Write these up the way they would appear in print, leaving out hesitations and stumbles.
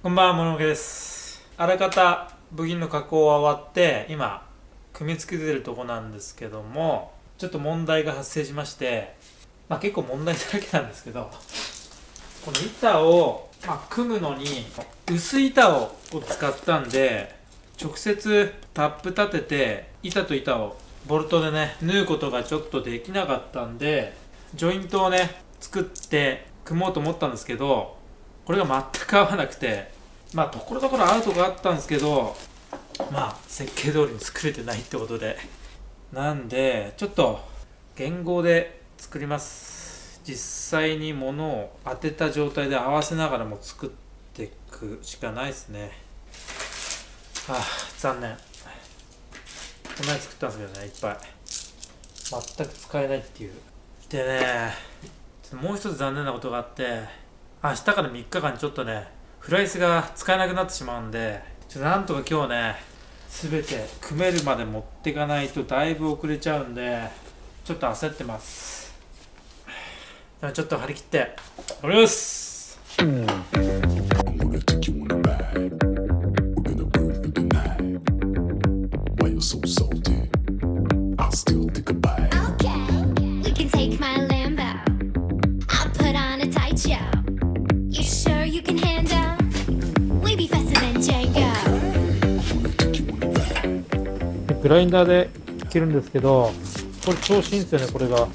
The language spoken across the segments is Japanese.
こんばんは、もののけです。あらかた部品の加工は終わって、今、組み付けてるとこなんですけども、ちょっと問題が発生しまして、結構問題だらけなんですけど、この板を、組むのに、薄い板を使ったんで、直接タップ立てて、板と板をボルトでね、縫うことがちょっとできなかったんで、ジョイントをね、作って組もうと思ったんですけど、これが全く合わなくて、ところどころ合うとこあったんですけど、設計通りに作れてないってことで、なんでちょっと原稿で作ります。実際に物を当てた状態で合わせながらも作っていくしかないですね。残念。こんなに作ったんですけどね、いっぱい全く使えないっていう。でね、もう一つ残念なことがあって、明日から3日間ちょっとね、フライスが使えなくなってしまうんで、なんとか今日ね、全て組めるまで持っていかないとだいぶ遅れちゃうんで、ちょっと焦ってます。でもちょっと張り切って頑張ります。グラインダーで切るんですけど、これ調子いいんですよね。これが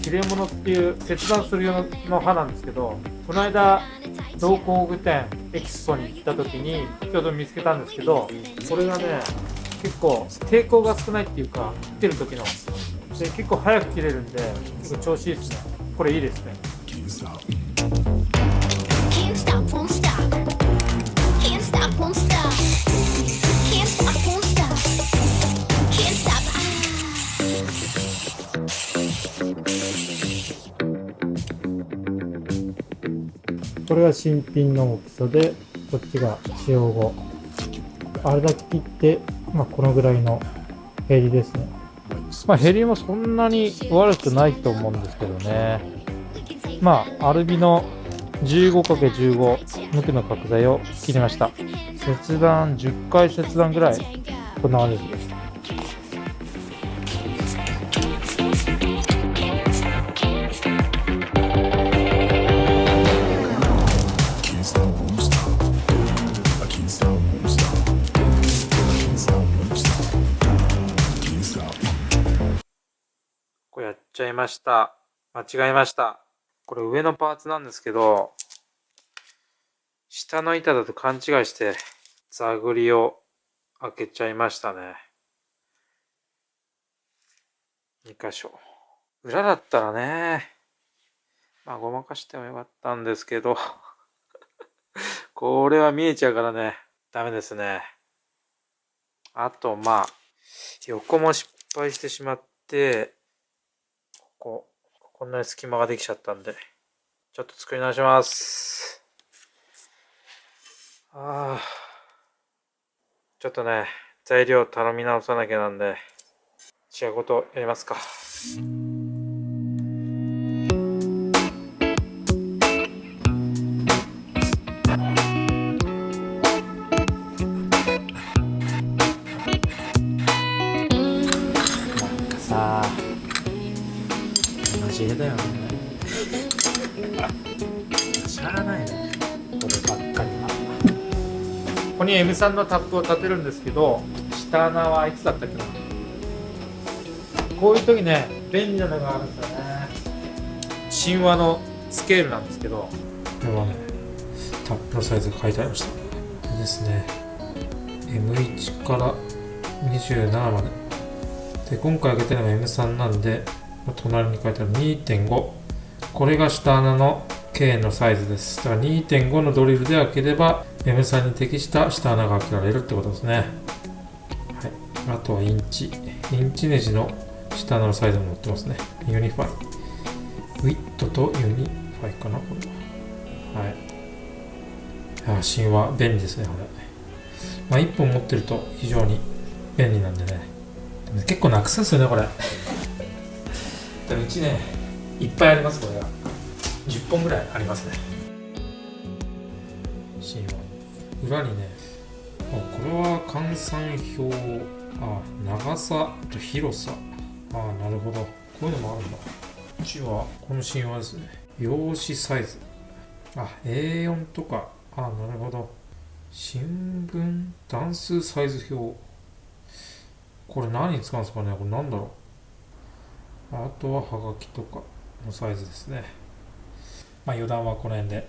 切れ物っていう切断する用の刃なんですけど、この間同工具店エキスポに行った時にちょうど見つけたんですけど、これがね結構抵抗が少ないっていうか、切ってる時ので結構早く切れるんで、結構調子いいですね。これいいですね。これが新品の大きさで、こっちが使用後。あれだけ切って、このぐらいのヘリですね。ヘリもそんなに悪くないと思うんですけどね。アルビの 15×15 無垢の角材を切りました。切断10回切断ぐらい、こんな感じです。これやっちゃいました。間違えました。これ上のパーツなんですけど、下の板だと勘違いして座繰りを開けちゃいましたね。2箇所。裏だったらね、ごまかしてもよかったんですけどこれは見えちゃうからね、ダメですね。あと横も失敗してしまって、こんなに隙間ができちゃったんで、ちょっと作り直します。ちょっとね、材料頼み直さなきゃなんで、違うことやりますか。マジでだよね。しゃあないね、こればっかりは。ここに M3 のタップを立てるんですけど、下穴はいつだったっけな。こういう時ね、便利なのがあるんですよね。神話のスケールなんですけど、これはね、タップのサイズが書いてありました。これですね、 M1 から27までで、今回開けてるのが M3 なんで、隣に書いてある 2.5、 これが下穴の K のサイズです。だから 2.5 のドリルで開ければ M3 に適した下穴が開けられるってことですね。はい、あとはインチネジの下穴のサイズも載ってますね。ユニファイウィットとユニファイかな、これは。はい、神話便利ですね、これ。1本持ってると非常に便利なんでね。結構なくすんですよね、これ。うちね、いっぱいあります。これが10本ぐらいありますね。芯は裏にね、これは換算表、長さと広さ、なるほど、こういうのもあるんだ。こっちはこの芯はですね、用紙サイズ、A4 とか、なるほど、新聞段数サイズ表、これ何に使うんですかね。これなんだろう。あとははがきとかのサイズですね。余談はこの辺で。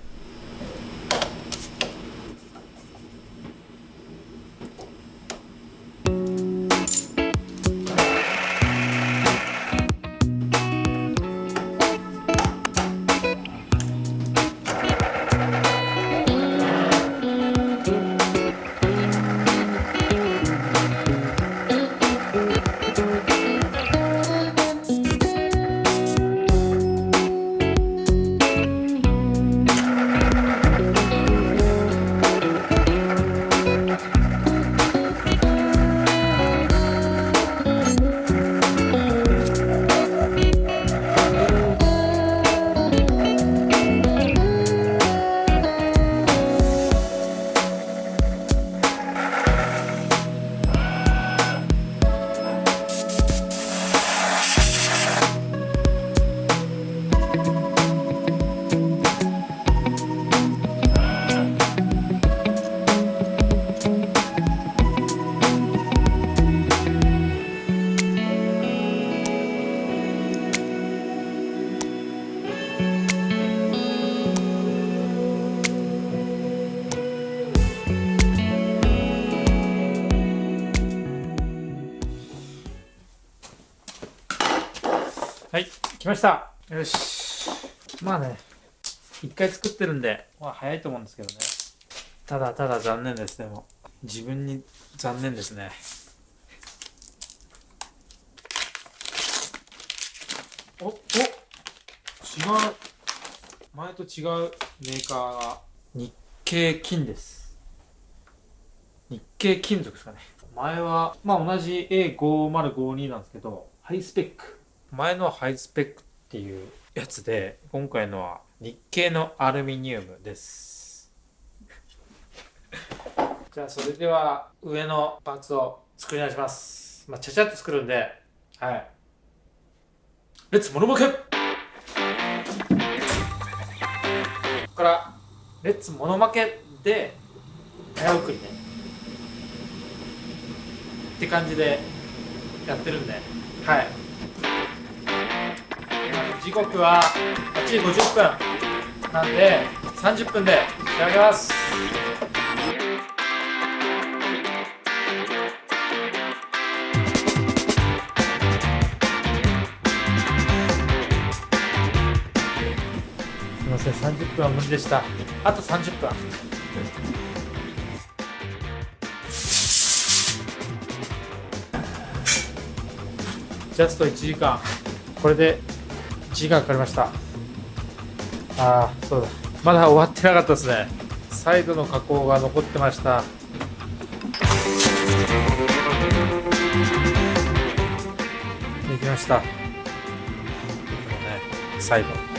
はい、来ました。よし。一回作ってるんで、早いと思うんですけどね。ただただ残念です。でも、自分に残念ですね。違う。前と違うメーカーが日経金です。日経金属ですかね。前は、同じ A5052 なんですけど、ハイスペック。前のはハイスペックっていうやつで、今回のは日経のアルミニウムです。じゃあそれでは上のパーツを作り直します。ちゃちゃっと作るんで、はい。レッツモノボケ。ここからレッツモノ負けで早送りねって感じでやってるんで、はい。時刻は8時50分なんで30分で仕上げます。すみません、30分は無理でした。あと30分。ジャスト1時間。これで1時間かかりました。そうだ。まだ終わってなかったですね。サイドの加工が残ってました。できました。サイド。